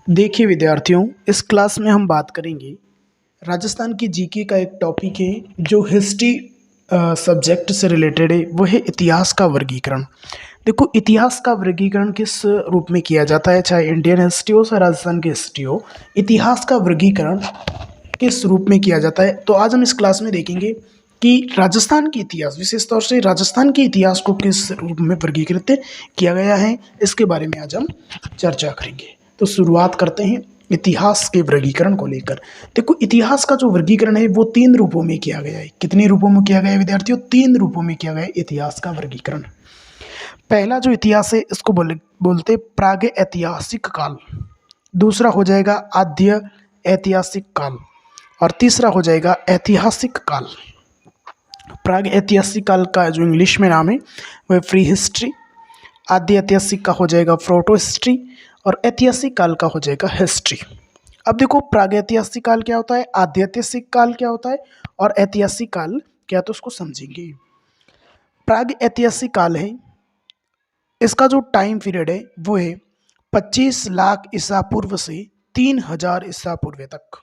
देखिए विद्यार्थियों, इस क्लास में हम बात करेंगे राजस्थान की जीके का एक टॉपिक है जो हिस्ट्री सब्जेक्ट से रिलेटेड है। वो है इतिहास का वर्गीकरण। देखो, इतिहास का वर्गीकरण किस रूप में किया जाता है, चाहे इंडियन हिस्ट्री हो चाहे राजस्थान की हिस्ट्री हो, इतिहास का वर्गीकरण किस रूप में किया जाता है। तो आज हम इस क्लास में देखेंगे कि राजस्थान की इतिहास, विशेष तौर से राजस्थान के इतिहास को किस रूप में वर्गीकृत किया गया है, इसके बारे में आज हम चर्चा करेंगे। तो शुरुआत करते हैं इतिहास के वर्गीकरण को लेकर। देखो, इतिहास का जो वर्गीकरण है वो 3 रूपों में किया गया है। कितने रूपों में किया गया है विद्यार्थियों? 3 रूपों में किया गया है इतिहास का वर्गीकरण। पहला जो इतिहास है इसको बोलते प्राग ऐतिहासिक काल, दूसरा हो जाएगा आद्य ऐतिहासिक काल, और तीसरा हो जाएगा ऐतिहासिक काल। प्राग ऐतिहासिक काल का जो इंग्लिश में नाम है वह प्री हिस्ट्री, आद्य ऐतिहासिक का हो जाएगा प्रोटो हिस्ट्री, और ऐतिहासिक काल का हो जाएगा हिस्ट्री। अब देखो, प्रागैतिहासिक काल क्या होता है, आद्य ऐतिहासिक काल क्या होता है और ऐतिहासिक काल क्या, तो उसको समझेंगे। प्राग ऐतिहासिक काल है, इसका जो टाइम पीरियड है वो है 25 लाख ईसा पूर्व से 3000 ईसा पूर्व तक।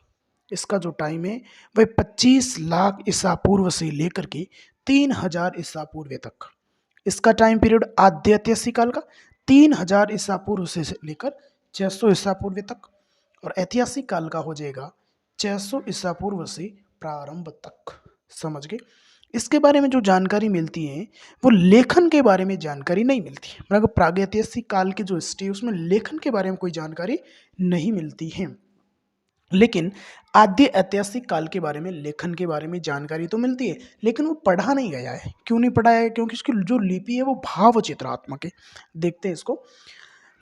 इसका जो टाइम है वह 25 लाख ईसा पूर्व से लेकर के 3000 ईसा पूर्व तक। इसका टाइम पीरियड आद्य ऐतिहासिक काल का 3000 ईसा पूर्व से लेकर 600 ईसा पूर्व तक, और ऐतिहासिक काल का हो जाएगा 600 ईसा पूर्व से प्रारंभ तक। समझ गए? इसके बारे में जो जानकारी मिलती है वो लेखन के बारे में जानकारी नहीं मिलती है। मतलब प्रागैतिहासिक काल की जो हिस्ट्री है उसमें लेखन के बारे में कोई जानकारी नहीं मिलती है, लेकिन आद्य ऐतिहासिक काल के बारे में, लेखन के बारे में जानकारी तो मिलती है, लेकिन वो पढ़ा नहीं गया है। क्यों नहीं पढ़ा है? क्योंकि इसकी जो लिपि है वो भाव चित्रात्मक है। देखते हैं इसको।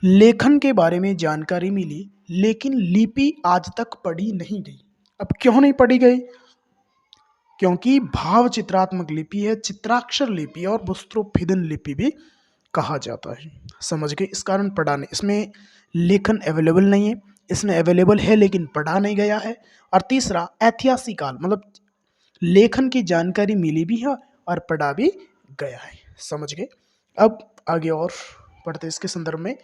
लेखन के बारे में जानकारी मिली, लेकिन लिपि आज तक पढ़ी नहीं गई। अब क्यों नहीं पढ़ी गई? क्योंकि भाव चित्रात्मक लिपि है, चित्राक्षर लिपि और वस्त्रोत्पीड़न लिपि भी कहा जाता है। समझ गए? इस कारण पढ़ा नहीं, इसमें लेखन अवेलेबल नहीं है, इसमें अवेलेबल है लेकिन पढ़ा नहीं गया है। और तीसरा ऐतिहासिक काल, मतलब लेखन की जानकारी मिली भी है और पढ़ा भी गया है। समझ गए? अब आगे और पढ़ते इसके संदर्भ में।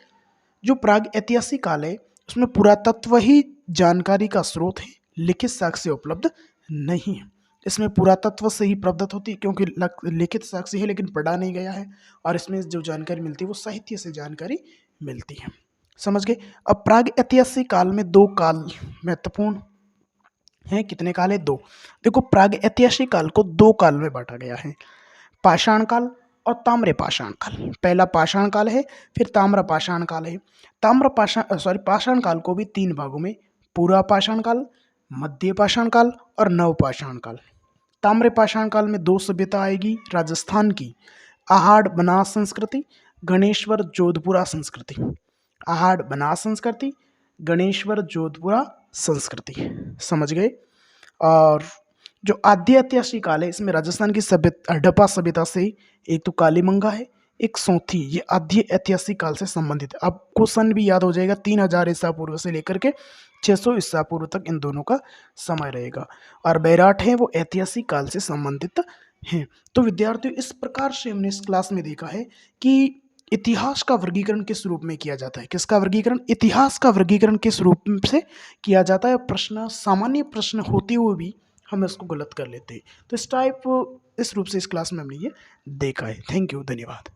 जो प्राग ऐतिहासिक काल है उसमें पुरातत्व ही जानकारी का स्रोत है, लिखित साक्ष्य उपलब्ध नहीं है। इसमें पुरातत्व से ही प्रदत्त होती है, क्योंकि लिखित साक्ष्य है लेकिन पढ़ा नहीं गया है, और इसमें जो जानकारी मिलती है वो साहित्य से जानकारी मिलती है। समझ गए? अब प्राग ऐतिहासिक काल में 2 काल महत्वपूर्ण हैं। कितने काल है? 2। देखो, प्राग ऐतिहासिक काल को 2 काल में बांटा गया है, पाषाण काल और ताम्र पाषाण काल। पहला पाषाण काल है, फिर ताम्र पाषाण काल है। पाषाण काल को भी 3 भागों में, पूरा पाषाण काल, मध्य पाषाण काल और नव पाषाण काल। ताम्र पाषाण काल में 2 सभ्यता आएगी राजस्थान की, आहड़ बनास संस्कृति, गणेश्वर जोधपुरा संस्कृति। आहड़ बनास संस्कृति, गणेश्वर जोधपुरा संस्कृति। समझ गए? और जो आद्य ऐतिहासिक काल है इसमें राजस्थान की सभ्यता, हड़प्पा सभ्यता से एक तो कालीमंगा है, एक सौंथी, ये आद्य ऐतिहासिक काल से संबंधित है। आपको सन भी याद हो जाएगा, 3000 ईसा पूर्व से लेकर के 600 ईसा पूर्व तक इन दोनों का समय रहेगा। और बैराट है वो ऐतिहासिक काल से संबंधित हैं। तो विद्यार्थियों, इस प्रकार से हमने इस क्लास में देखा है कि इतिहास का वर्गीकरण किस रूप में किया जाता है। किसका वर्गीकरण? इतिहास का वर्गीकरण किस रूप से किया जाता है। प्रश्न, सामान्य प्रश्न होते हुए भी हम इसको गलत कर लेते हैं। तो इस रूप से इस क्लास में हमने ये देखा है। थैंक यू, धन्यवाद।